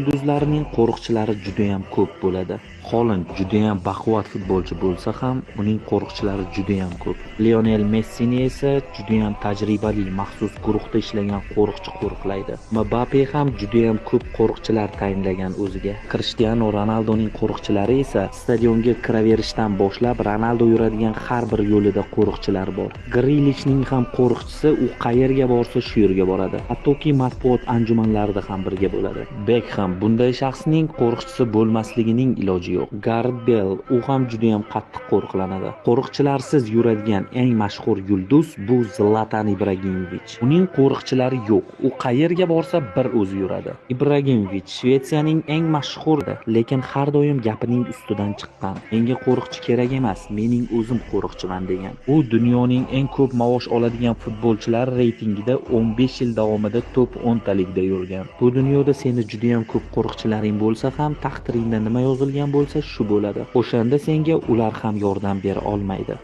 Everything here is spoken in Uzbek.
Yulduzlarning qo'riqchilari juda ham ko'p bo'ladi. Holand juda ham baquvvat futbolchi bo'lsa ham, uning qo'riqchilari juda ham ko'p. Lionel Messini esa juda ham tajribali, maxsus guruhda ishlagan qo'riqchi qo'riqlaydi. Mbappe ham juda ham ko'p qo'riqchilar tayinlagan o'ziga. Cristiano Ronaldoning qo'riqchilari esa stadionga kiraverishdan boshlab Ronaldo yuradigan har bir yo'lida qo'riqchilar bor. Grilishning ham qo'riqchisi u qayerga borsa shu yerga boradi. Hattoki matbuot anjumanlarida ham birga bo'ladi. Beckham bunday shaxsning qo'riqchisi bo'lmasligining iloji yo'q. Gareth Bale u ham juda ham qattiq qo'riqlanadi. Qo'riqchilarsiz yuradigan eng mashhur yulduz bu Zlatan Ibragimovich. Uning qo'riqchilari yo'q. U qayerga borsa bir o'zi yuradi. Ibragimovich Shvetsiyaning eng mashhuri, lekin har doim gapining ustidan chiqqan. Menga qo'riqchi kerak emas, mening o'zim qo'riqchiman degan. U dunyoning eng ko'p maosh oladigan futbolchilar reytingida 15 yil davomida top 10 talikda yurgan. Bu dunyoda seni juda ham ko'p qo'riqchilaring bo'lsa ham, taqdiringda nima yozilgan bo'lsa shu bo'ladi. O'shanda senga ular ham yordam bera olmaydi.